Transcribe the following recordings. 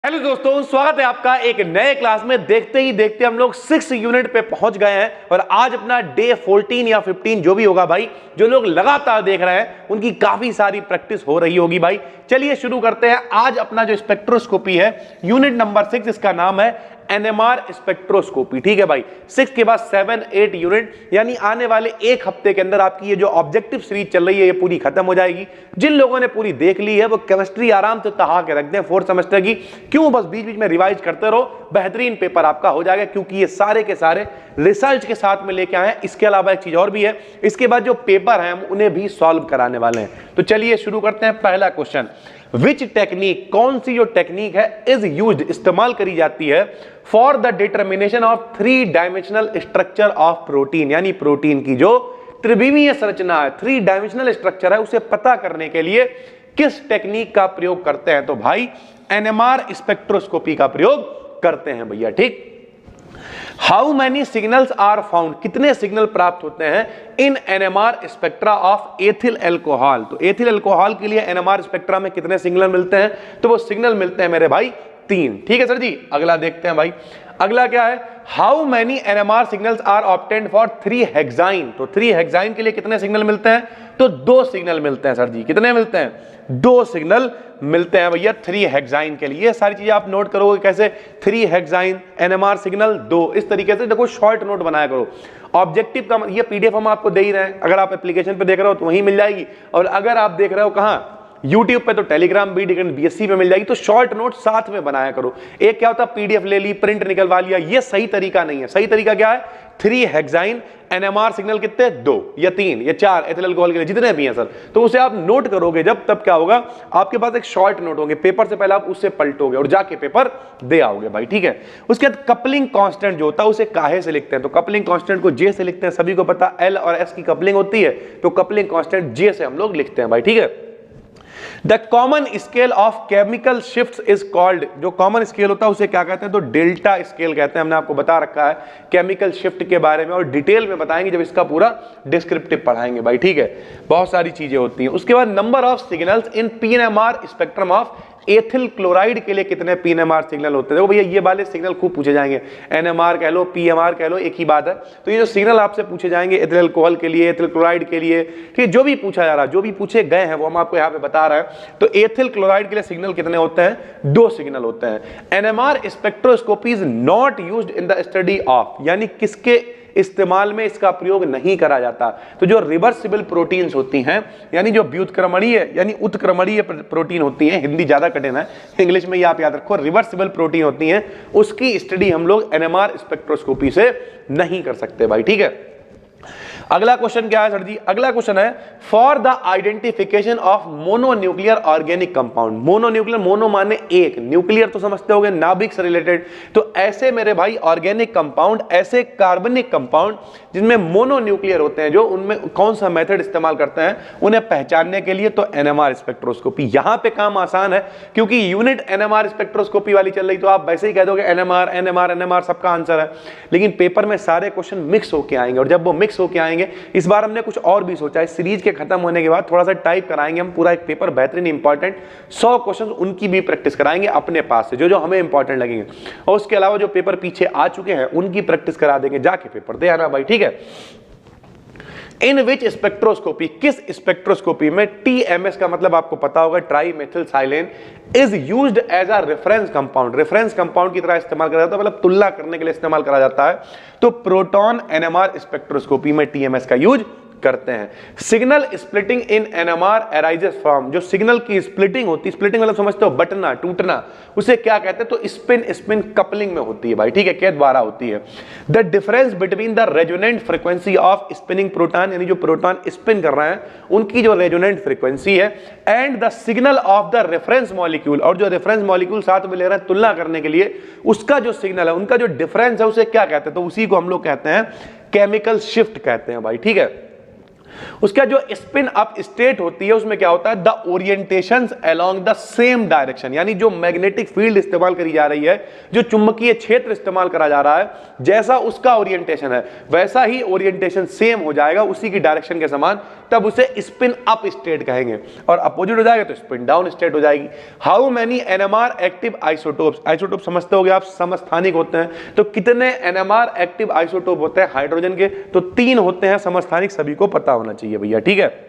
Hello दोस्तों, स्वागत है आपका एक नए क्लास में। देखते ही देखते हम लोग 6 यूनिट पे पहुंच गए हैं और आज अपना डे 14 या 15 जो भी होगा भाई, जो लोग लगातार देख रहे हैं उनकी काफी सारी प्रैक्टिस हो रही होगी भाई। चलिए शुरू करते हैं। आज अपना जो स्पेक्ट्रोस्कोपी है यूनिट नंबर 6, इसका नाम है एनएमआर स्पेक्ट्रोस्कोपी। ठीक है भाई, 6 के बाद 7, 8 यूनिट, यानी आने वाले एक हफ्ते के अंदर आपकी ये जो ऑब्जेक्टिव सीरीज चल रही है ये पूरी खत्म हो जाएगी। जिन लोगों ने पूरी देख ली है वो केमिस्ट्री आराम से तहा के रख दें 4th सेमेस्टर की। क्यों, बस बीच बीच में रिवाइज करते रहो, बेहतरीन पेपर आपका हो जाएगा, क्योंकि ये सारे के सारे रिसर्च के साथ में लेके आए हैं। इसके अलावा एक चीज और भी है, इसके बाद जो पेपर है हम उन्हें भी सॉल्व कराने वाले हैं। तो चलिए शुरू करते हैं। पहला क्वेश्चन, विच टेक्निक, कौन सी जो टेक्निक है इज यूज्ड, इस्तेमाल करी जाती है for the determination of 3 dimensional structure of protein, यानी प्रोटीन की जो त्रिविमीय संरचना है, 3 डायमेंशनल स्ट्रक्चर है, उसे पता करने के लिए किस टेक्निक का प्रयोग करते हैं? तो भाई एनएमआर स्पेक्ट्रोस्कोपी का प्रयोग करते हैं भैया। ठीक। How many signals are found, कितने सिग्नल प्राप्त होते हैं in NMR spectra of ethyl alcohol? तो एथिल एल्कोहल के लिए एनएमआर स्पेक्ट्रा में कितने सिग्नल मिलते हैं? तो वो सिग्नल मिलते हैं मेरे भाई 3। ठीक है सर जी। अगला देखते हैं भाई, अगला क्या है, how many NMR signals are obtained for 3 hexane? तो 3 हेक्साइन के लिए कितने सिग्नल मिलते हैं? तो 2 सिग्नल मिलते हैं सर जी। कितने मिलते हैं? 2 सिग्नल मिलते हैं भैया 3 हेक्साइन के लिए। सारी चीजें आप नोट करोगे कैसे, 3 हेक्साइन एनएमआर सिग्नल 2, इस तरीके से देखो शॉर्ट नोट बनाया करो। ऑब्जेक्टिव का ये पीडीएफ हम आपको दे ही रहे हैं, अगर आप एप्लीकेशन पे देख रहे हो तो वहीं मिल जाएगी, और अगर आप देख रहे हो कहाँ YouTube पे तो टेलीग्राम बीएससी पे मिल जाएगी। तो शॉर्ट नोट साथ में बनाया करो। एक क्या होता है, पीडीएफ ले ली, प्रिंट निकलवा लिया, ये सही तरीका नहीं है। सही तरीका क्या है, 3 हेक्साइन एनएमआर सिग्नल कितने, 2 या 3 या 4 एथिल अल्कोहल के लिए जितने भी हैं सर, तो उसे आप नोट करोगे जब, तब क्या होगा, आपके पास एक शॉर्ट नोट होंगे, पेपर से पहले आप उससे पलटोगे और जाके पेपर दे आओगे भाई। ठीक है। उसके बाद कपलिंग कांस्टेंट जो होता है उसे काहे से लिखते हैं? तो कपलिंग कांस्टेंट को जे से लिखते हैं, सभी को पता, एल और एस की कपलिंग होती है, तो कपलिंग कांस्टेंट जे से हम लोग लिखते हैं भाई। ठीक है। The common scale of chemical shift is called, जो कॉमन स्केल होता है उसे क्या कहते हैं? तो डेल्टा स्केल कहते हैं। हमने आपको बता रखा है केमिकल शिफ्ट के बारे में, और डिटेल में बताएंगे जब इसका पूरा डिस्क्रिप्टिव पढ़ाएंगे भाई। ठीक है, बहुत सारी चीजें होती हैं। उसके बाद number of signals in PNMR spectrum of ethyl chloride के लिए कितने पीएनएमआर सिग्नल होते हैं? देखो भैया ये वाले सिग्नल खूब पूछे जाएंगे, एनएमआर कह लो, पीएमआर कह लो, एक ही बात है। तो ये जो सिग्नल आपसे पूछे जाएंगे एथिल अल्कोहल के लिए, एथिल क्लोराइड के लिए, ठीक, जो भी पूछा जा रहा है, जो भी पूछे गए हैं वो हम आपको यहाँ पे बता रहे हैं। तो एथिल क्लोराइड के लिए सिग्नल कितने होते हैं? 2 सिग्नल होते हैं। NMR spectroscopy is not used in the study of, यानी किसके इस्तेमाल में इसका प्रयोग नहीं करा जाता? तो जो रिवर्सिबल प्रोटीन्स होती हैं, यानी जो व्युत्क्रमणीय यानी उत्क्रमणीय प्रोटीन होती हैं, हिंदी ज्यादा कठिन है, इंग्लिश में ये आप याद रखो, रिवर्सिबल प्रोटीन होती हैं, उसकी स्टडी हम लोग एनएमआर स्पेक्ट्रोस्कोपी से नहीं कर सकते भाई। ठीक है। अगला क्वेश्चन क्या है सर जी? अगला क्वेश्चन है for the identification of mononuclear organic compound. Mononuclear, mono माने एक, न्यूक्लियर तो समझते होगे नाभिक से रिलेटेड, तो ऐसे मेरे भाई ऑर्गेनिक कंपाउंड, ऐसे कार्बनिक कंपाउंड जिनमें मोनोन्यूक्लियर होते हैं, जो उनमें कौन सा मेथड इस्तेमाल करते हैं उन्हें पहचानने के लिए? तो एनएमआर स्पेक्ट्रोस्कोपी। यहां पे काम आसान है क्योंकि यूनिट एनएमआर स्पेक्ट्रोस्कोपी वाली चल रही, तो आप वैसे ही कह दोगे एनएमआर एनएमआर एनएमआर सबका आंसर है। लेकिन पेपर में सारे क्वेश्चन मिक्स होके आएंगे, और जब वो मिक्स होके आएंगे, इस बार हमने कुछ और भी सोचा है। सीरीज के खत्म होने के बाद थोड़ा सा टाइप कराएंगे हम, पूरा एक पेपर बेहतरीन इंपॉर्टेंट 100 क्वेश्चन उनकी भी प्रैक्टिस कराएंगे अपने पास से, जो जो हमें इंपॉर्टेंट लगेंगे, और उसके अलावा जो पेपर पीछे आ चुके हैं उनकी प्रैक्टिस करा देंगे, जाके पेपर दे आना भाई। ठीक है। इन विच स्पेक्ट्रोस्कोपी, किस स्पेक्ट्रोस्कोपी में टीएमएस का मतलब आपको पता होगा, trimethyl silane, is used as a reference compound, reference compound की तरह इस्तेमाल करा जाता है, मतलब तुलना करने के लिए इस्तेमाल करा जाता है। तो प्रोटॉन एनएमआर स्पेक्ट्रोस्कोपी में टीएमएस का यूज करते हैं। Signal splitting in NMR arises from, जो सिग्नल की स्प्लिटिंग होती है, स्प्लिटिंग मतलब समझते हो बटना, टूटना, उसे क्या कहते हैं? तो स्पिन स्पिन कपलिंग में होती है भाई। ठीक है, के द्वारा होती है। The difference between the resonant frequency of spinning proton, यानी जो प्रोटॉन स्पिन कर रहे हैं उनकी जो रेजोनेंट फ्रीक्वेंसी है, and the signal of the reference molecule, और जो रेफरेंस मॉलिक्यूल साथ में ले रहे हैं तुलना करने के लिए, उसका जो सिग्नल है, उनका जो डिफरेंस है, उसे क्या कहते हैं? तो उसी को हम लोग कहते हैं केमिकल शिफ्ट कहते हैं भाई। ठीक है। उसका जो स्पिन अप स्टेट होती है उसमें क्या होता है, the orientations along the same direction, यानी जो मैग्नेटिक फील्ड इस्तेमाल करी जा रही है, जो चुंबकीय क्षेत्र इस्तेमाल करा जा रहा है, जैसा उसका ओरिएंटेशन है वैसा ही ओरिएंटेशन सेम हो जाएगा, उसी की डायरेक्शन के समान तब उसे स्पिन अप स्टेट कहेंगे, और अपोजिट हो जाएगा तो स्पिन डाउन स्टेट हो जाएगी। How many NMR active isotopes, isotope समझते होगे आप, समस्थानिक होते हैं, तो कितने एनएमआर एक्टिव आइसोटोप होते हैं हाइड्रोजन के, तो 3 होते हैं समस्थानिक, सभी को पता होना चाहिए भैया, ठीक है।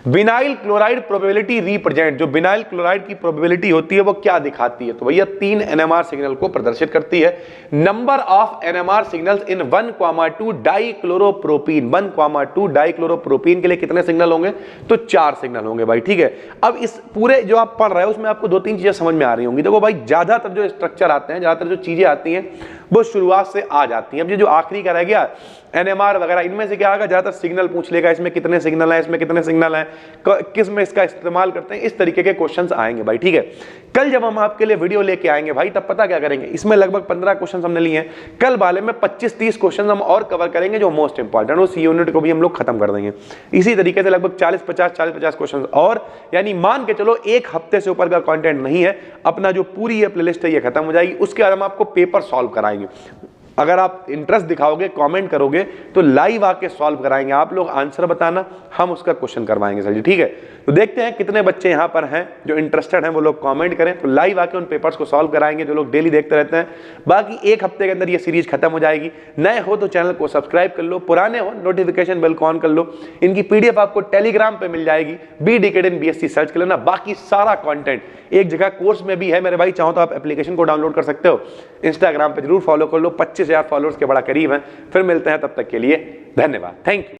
विनाइल क्लोराइड प्रोबेबिलिटी रिप्रेजेंट, जो विनाइल क्लोराइड की प्रोबेबिलिटी होती है वो क्या दिखाती है, तो भैया 3 एनएमआर सिग्नल को प्रदर्शित करती है। Number of NMR signals in 1,2 डाइक्लोरोप्रोपीन, 1,2 डाइक्लोरोप्रोपीन के लिए कितने सिग्नल होंगे, तो 4 सिग्नल होंगे भाई, ठीक है। अब इस पूरे जो आप पढ़ रहे हो उसमें आपको 2-3 चीजें समझ में आ रही होंगी। देखो भाई, ज्यादातर जो स्ट्रक्चर आते हैं, ज्यादातर जो चीजें आती हैं वो शुरुआत से आ जाती हैं। अब ये जो आखिरी का रह गया एनएमआर वगैरह, इनमें से क्या आएगा, ज्यादातर सिग्नल पूछ लेगा, इसमें कितने सिग्नल हैं, इसमें कितने सिग्नल हैं, किस में इसका इस्तेमाल करते हैं, इस तरीके के क्वेश्चंस आएंगे भाई, ठीक है। कल जब हम आपके लिए वीडियो लेके आएंगे भाई, तब पता क्या करेंगे, इसमें लगभग 15 क्वेश्चन हमने लिए हैं, कल वाले में 25-30 क्वेश्चन हम और कवर करेंगे जो मोस्ट इंपॉर्टेंट, उस यूनिट को भी हम लोग खत्म कर देंगे। इसी तरीके से लगभग 40-50 क्वेश्चन और, यानी मान के चलो 1 हफ्ते से ऊपर का कंटेंट नहीं है, अपना जो पूरी ये प्लेलिस्ट है ये खत्म हो जाएगी। उसके बाद हम आपको पेपर सॉल्व कराएंगे। अगर आप इंटरेस्ट दिखाओगे, कमेंट करोगे, तो लाइव आके सॉल्व कराएंगे। आप लोग आंसर बताना, हम उसका क्वेश्चन करवाएंगे सर जी, ठीक है। तो देखते हैं कितने बच्चे यहाँ पर हैं जो इंटरेस्टेड हैं, वो लोग कमेंट करें, तो लाइव आके उन पेपर्स को सॉल्व कराएंगे जो लोग डेली देखते रहते हैं। बाकी 1 हफ्ते के अंदर ये सीरीज खत्म हो जाएगी। नए हो तो चैनल को सब्सक्राइब कर लो, पुराने हो नोटिफिकेशन बेल को ऑन कर लो। इनकी PDF आपको टेलीग्राम पे मिल जाएगी, BDKD in BSc सर्च कर लेना। बाकी सारा कंटेंट एक जगह कोर्स में भी है मेरे भाई, चाहो तो आप एप्लीकेशन को डाउनलोड कर सकते हो। इंस्टाग्राम पे जरूर फॉलो कर लो, 25,000 फॉलोअर्स के बड़ा करीब हैं। फिर मिलते हैं, तब तक के लिए धन्यवाद, थैंक यू।